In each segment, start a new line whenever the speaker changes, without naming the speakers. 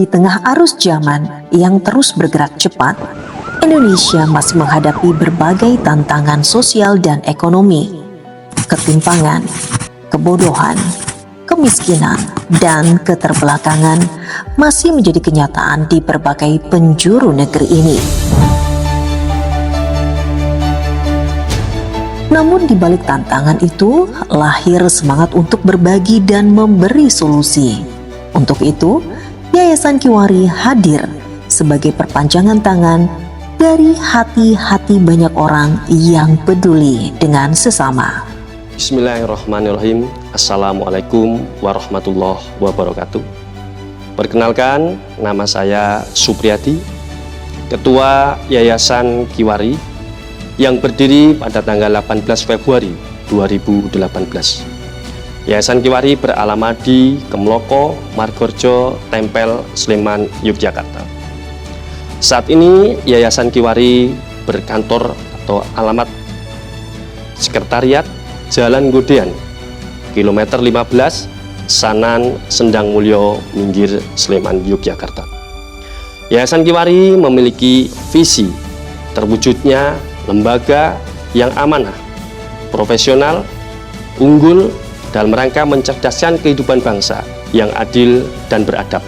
Di tengah arus zaman yang terus bergerak cepat, Indonesia masih menghadapi berbagai tantangan sosial dan ekonomi. Ketimpangan, kebodohan, kemiskinan, dan keterbelakangan masih menjadi kenyataan di berbagai penjuru negeri ini. Namun di balik tantangan itu, lahir semangat untuk berbagi dan memberi solusi. Untuk itu, Yayasan Kiwari hadir sebagai perpanjangan tangan dari hati-hati banyak orang yang peduli dengan sesama.
Bismillahirrahmanirrahim. Assalamualaikum warahmatullahi wabarakatuh. Perkenalkan, nama saya Supriyadi, Ketua Yayasan Kiwari yang berdiri pada tanggal 18 Februari 2018. Yayasan Kiwari beralamat di Kemloko, Margorjo, Tempel, Sleman, Yogyakarta. Saat ini Yayasan Kiwari berkantor atau alamat Sekretariat Jalan Godean, kilometer 15, Sanan, Sendang Mulyo, Minggir, Sleman, Yogyakarta. Yayasan Kiwari memiliki visi terwujudnya lembaga yang amanah, profesional, unggul, dalam rangka mencerdaskan kehidupan bangsa yang adil dan beradab,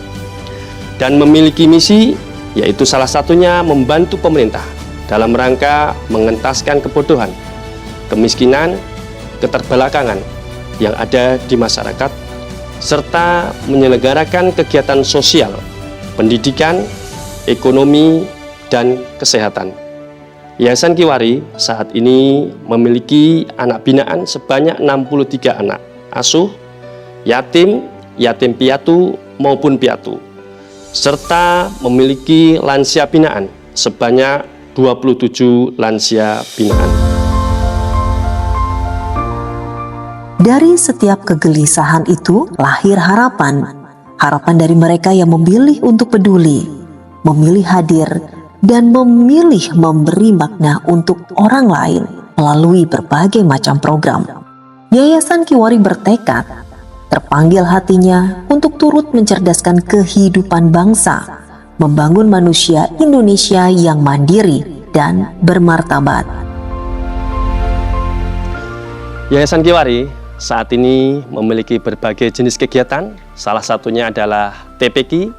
dan memiliki misi yaitu salah satunya membantu pemerintah dalam rangka mengentaskan kebodohan, kemiskinan, keterbelakangan yang ada di masyarakat, serta menyelenggarakan kegiatan sosial, pendidikan, ekonomi, dan kesehatan. Yayasan Kiwari saat ini memiliki anak binaan sebanyak 63 anak asuh, yatim, yatim piatu maupun piatu, serta memiliki lansia binaan sebanyak 27 lansia binaan.
Dari setiap kegelisahan itu lahir harapan dari mereka yang memilih untuk peduli, memilih hadir, dan memilih memberi makna untuk orang lain melalui berbagai macam program. Yayasan Kiwari bertekad, terpanggil hatinya untuk turut mencerdaskan kehidupan bangsa, membangun manusia Indonesia yang mandiri dan bermartabat.
Yayasan Kiwari saat ini memiliki berbagai jenis kegiatan, salah satunya adalah TPQ,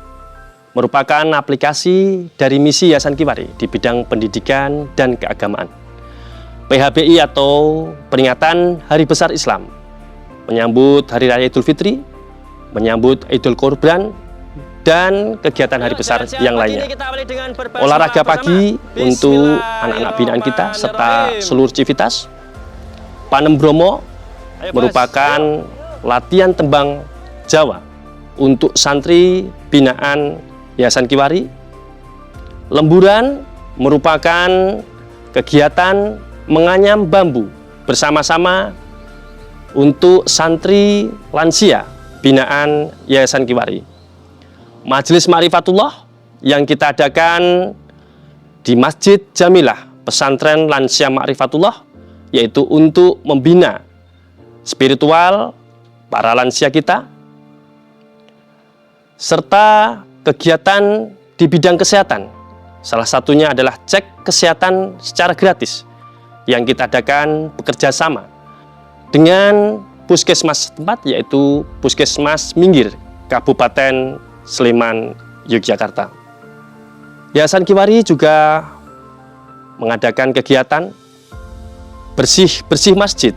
merupakan aplikasi dari misi Yayasan Kiwari di bidang pendidikan dan keagamaan. PHBI atau peringatan Hari Besar Islam, menyambut Hari Raya Idul Fitri, menyambut Idul Kurban, dan kegiatan hari besar yang lainnya. Olahraga pagi untuk anak-anak binaan kita serta seluruh civitas. Panem Bromo merupakan latihan tembang Jawa untuk santri binaan Yayasan Kiwari. Lemburan merupakan kegiatan menganyam bambu bersama-sama untuk santri lansia binaan Yayasan Kiwari. Majelis Ma'rifatullah yang kita adakan di Masjid Jamilah Pesantren Lansia Ma'rifatullah, yaitu untuk membina spiritual para lansia kita, serta kegiatan di bidang kesehatan. Salah satunya adalah cek kesehatan secara gratis yang kita adakan bekerja sama dengan puskesmas tempat, yaitu Puskesmas Minggir, Kabupaten Sleman, Yogyakarta. Yayasan Kiwari juga mengadakan kegiatan bersih-bersih masjid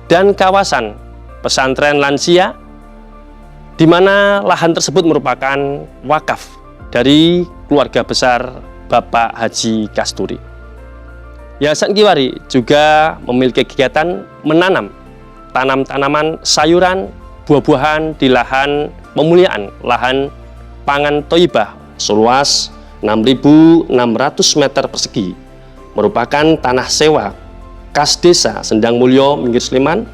dan kawasan pesantren lansia, di mana lahan tersebut merupakan wakaf dari keluarga besar Bapak Haji Kasturi. Yayasan Kiwari juga memiliki kegiatan menanam tanaman sayuran, buah-buahan di lahan pemuliaan lahan pangan Thoibah seluas 6.600 meter persegi, merupakan tanah sewa kas desa Sendang Mulyo, Minggir, Sleman.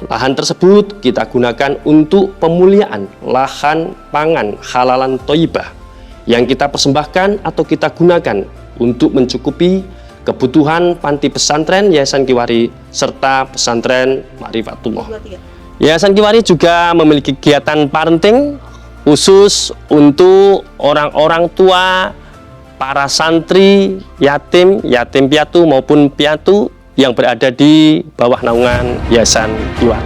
Lahan tersebut kita gunakan untuk pemuliaan lahan pangan halalan Thoibah yang kita persembahkan atau kita gunakan untuk mencukupi kebutuhan panti pesantren Yayasan Kiwari serta pesantren Ma'rifatullah. Yayasan Kiwari juga memiliki kegiatan parenting khusus untuk orang-orang tua, para santri, yatim piatu maupun piatu yang berada di bawah naungan Yayasan Kiwari.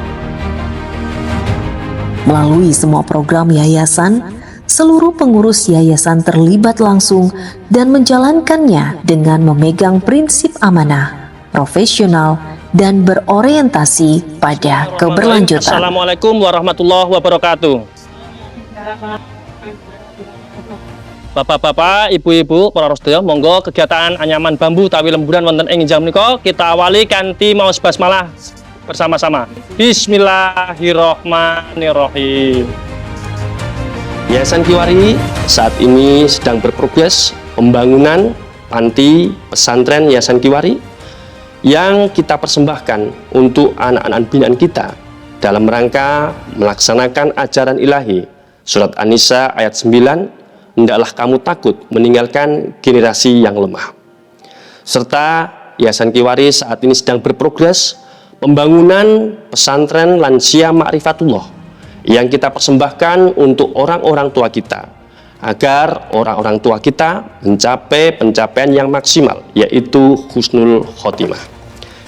Melalui semua program yayasan, seluruh pengurus yayasan terlibat langsung dan menjalankannya dengan memegang prinsip amanah, profesional, dan berorientasi pada keberlanjutan.
Assalamualaikum warahmatullahi wabarakatuh. Bapak-bapak, ibu-ibu, para sedaya, monggo kegiatan anyaman bambu tawi lemburan wonten ing jam menika kita awali kanthi maos basmalah bersama-sama. Bismillahirrahmanirrahim. Yayasan Kiwari saat ini sedang berprogres pembangunan panti pesantren Yayasan Kiwari yang kita persembahkan untuk anak-anak binaan kita dalam rangka melaksanakan ajaran ilahi. Surat An-Nisa ayat 9, hendaklah kamu takut meninggalkan generasi yang lemah. Serta Yayasan Kiwari saat ini sedang berprogres pembangunan pesantren lansia Ma'rifatullah yang kita persembahkan untuk orang-orang tua kita, agar orang-orang tua kita mencapai pencapaian yang maksimal, yaitu husnul khotimah.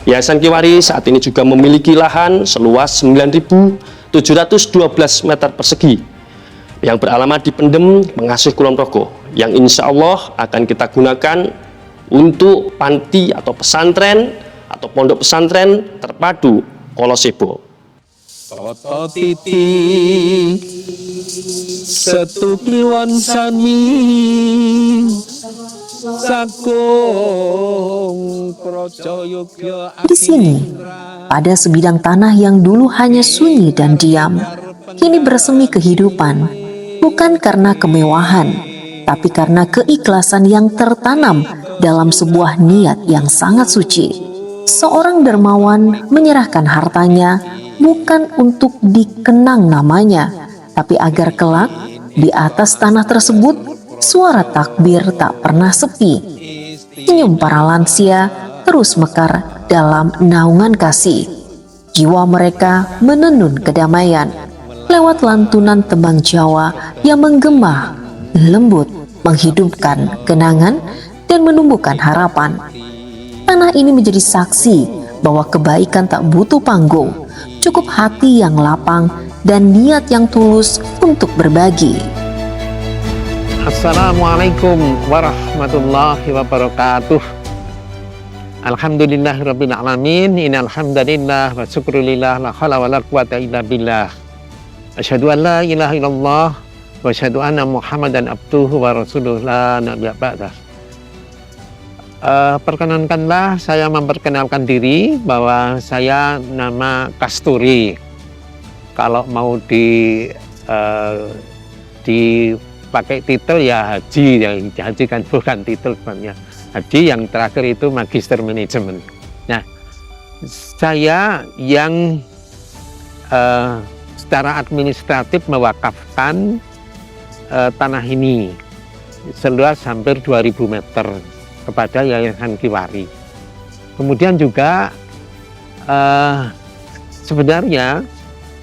Yayasan Kiwari saat ini juga memiliki lahan seluas 9.712 meter persegi yang beralamat di Pendem, Pengasih Kulon Progo, yang insya Allah akan kita gunakan untuk panti atau pesantren atau pondok pesantren terpadu Kolosebo.
Toto titik setukliwon sami sakung projo yogyo.
Di sini, pada sebidang tanah yang dulu hanya sunyi dan diam, kini bersemi kehidupan, bukan karena kemewahan, tapi karena keikhlasan yang tertanam dalam sebuah niat yang sangat suci. Seorang dermawan menyerahkan hartanya bukan untuk dikenang namanya, tapi agar kelak di atas tanah tersebut suara takbir tak pernah sepi. Senyum para lansia terus mekar dalam naungan kasih. Jiwa mereka menenun kedamaian lewat lantunan tembang Jawa yang menggema, lembut, menghidupkan kenangan dan menumbuhkan harapan. Tanah ini menjadi saksi bahwa kebaikan tak butuh panggung, cukup hati yang lapang dan niat yang tulus untuk berbagi.
Assalamualaikum warahmatullahi wabarakatuh. Alhamdulillahirabbil alamin. Innal hamdalillah wa syukrulillah la haula wala quwata illa billah. Asyhadu an la ilaha illallah wa asyhadu anna Muhammadan abduhu wa rasuluhu la nabiyya ba'dah. Perkenankanlah saya memperkenalkan diri bahwa saya nama Kasturi. Kalau mau dipakai titel ya haji, haji kan bukan titel sebenarnya. Haji yang terakhir itu magister manajemen. Nah, saya yang secara administratif mewakafkan tanah ini seluas hampir 2000 meter kepada Yayasan Kiwari. Kemudian juga sebenarnya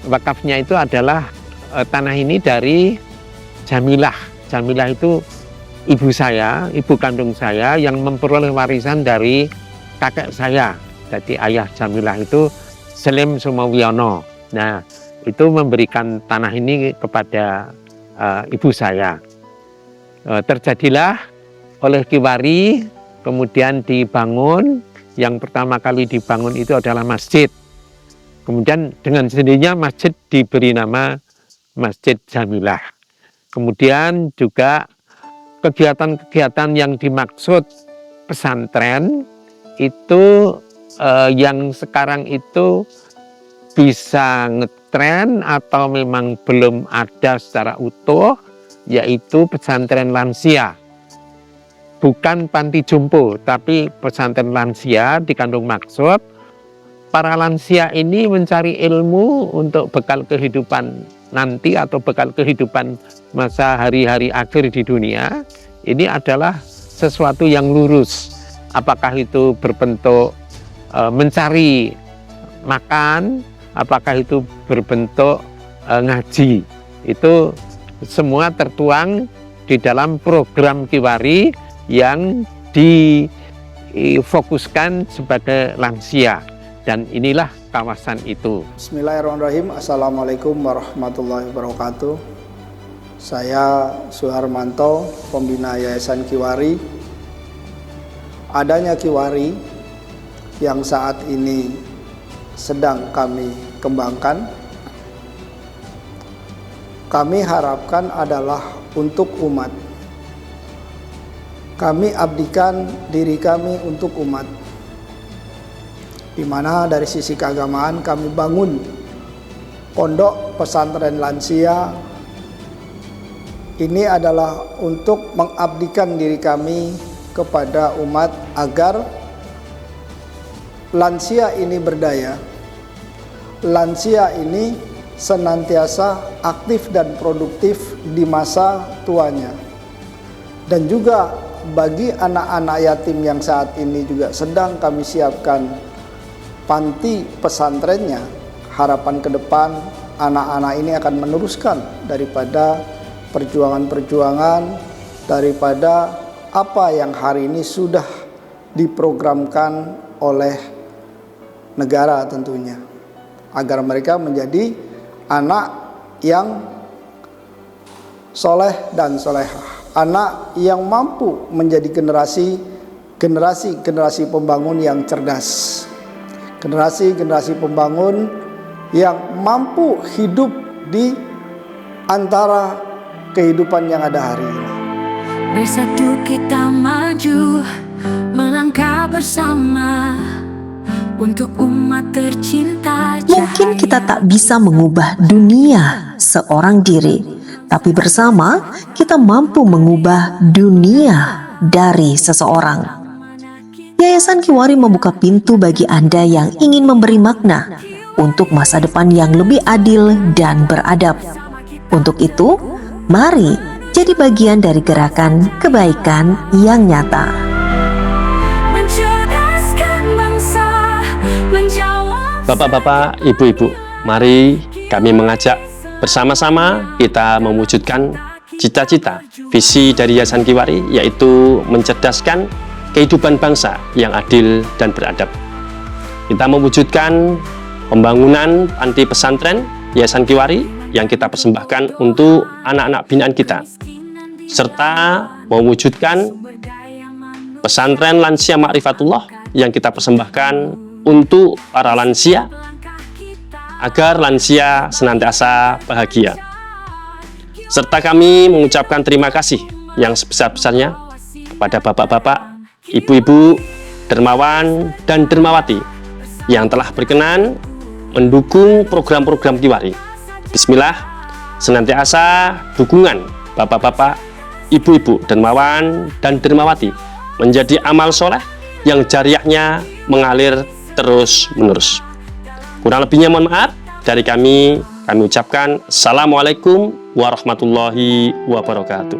wakafnya itu adalah tanah ini dari Jamilah. Jamilah itu ibu saya, ibu kandung saya yang memperoleh warisan dari kakek saya. Jadi ayah Jamilah itu Selim Sumawiono. Nah, itu memberikan tanah ini kepada ibu saya. Terjadilah oleh Kiwari, kemudian dibangun. Yang pertama kali dibangun itu adalah masjid. Kemudian dengan sendirinya masjid diberi nama Masjid Jamilah. Kemudian juga kegiatan-kegiatan yang dimaksud pesantren itu yang sekarang itu bisa ngetren atau memang belum ada secara utuh, yaitu pesantren lansia. Bukan panti jompo, tapi pesantren lansia dikandung maksud para lansia ini mencari ilmu untuk bekal kehidupan nanti atau bekal kehidupan masa hari-hari akhir di dunia. Ini adalah sesuatu yang lurus. Apakah itu berbentuk mencari makan, apakah itu berbentuk ngaji. Itu semua tertuang di dalam program Kiwari yang difokuskan sebagai lansia, dan inilah kawasan itu.
Bismillahirrahmanirrahim. Assalamualaikum warahmatullahi wabarakatuh. Saya Suharmanto, pembina Yayasan Kiwari. Adanya Kiwari yang saat ini sedang kami kembangkan, kami harapkan adalah untuk umat. Kami abdikan diri kami untuk umat, di mana dari sisi keagamaan kami bangun pondok pesantren lansia. Ini adalah untuk mengabdikan diri kami kepada umat agar lansia ini berdaya, lansia ini senantiasa aktif dan produktif di masa tuanya. Dan juga bagi anak-anak yatim yang saat ini juga sedang kami siapkan panti pesantrennya, harapan ke depan anak-anak ini akan meneruskan daripada perjuangan-perjuangan, daripada apa yang hari ini sudah diprogramkan oleh negara tentunya, agar mereka menjadi anak yang soleh dan solehah, anak yang mampu menjadi generasi pembangun yang cerdas, generasi pembangun yang mampu hidup di antara kehidupan yang ada hari ini.
Bersatu kita maju, melangkah bersama untuk umat tercinta.
Mungkin kita tak bisa mengubah dunia seorang diri, tapi bersama kita mampu mengubah dunia dari seseorang. Yayasan Kiwari membuka pintu bagi Anda yang ingin memberi makna untuk masa depan yang lebih adil dan beradab. Untuk itu, mari jadi bagian dari gerakan kebaikan yang nyata.
Bapak-bapak, ibu-ibu, mari kami mengajak bersama-sama kita mewujudkan cita-cita visi dari Yayasan Kiwari, yaitu mencerdaskan kehidupan bangsa yang adil dan beradab. Kita mewujudkan pembangunan panti pesantren Yayasan Kiwari yang kita persembahkan untuk anak-anak binaan kita, serta mewujudkan pesantren lansia Ma'rifatullah yang kita persembahkan untuk para lansia, agar lansia senantiasa bahagia. Serta kami mengucapkan terima kasih yang sebesar-besarnya kepada bapak-bapak, ibu-ibu, dermawan dan dermawati yang telah berkenan mendukung program-program Kiwari. Bismillah, senantiasa dukungan bapak-bapak, ibu-ibu, dermawan dan dermawati menjadi amal soleh yang jariahnya mengalir terus-menerus. Kurang lebihnya mohon maaf. Dari kami ucapkan Assalamualaikum warahmatullahi wabarakatuh.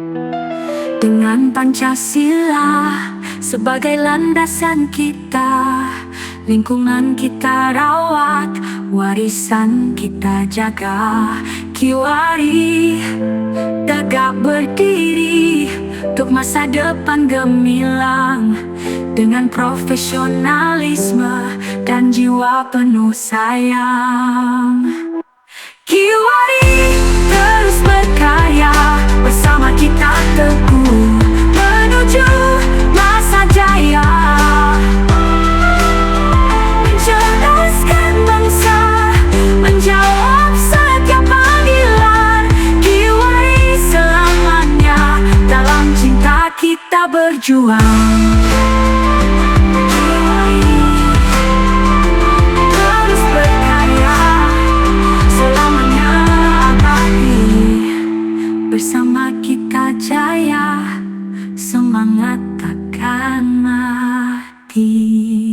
Dengan Pancasila sebagai landasan kita, lingkungan kita rawat, warisan kita jaga. Kiwari tegak berdiri untuk masa depan gemilang, dengan profesionalisme dan jiwa penuh sayang. Kiwari terus berkarya, bersama kita teguh menuju masa jaya, mencerdaskan bangsa, menjawab setiap panggilan. Kiwari selamanya, dalam cinta kita berjuang. Bersama kita jaya, semangat takkan mati.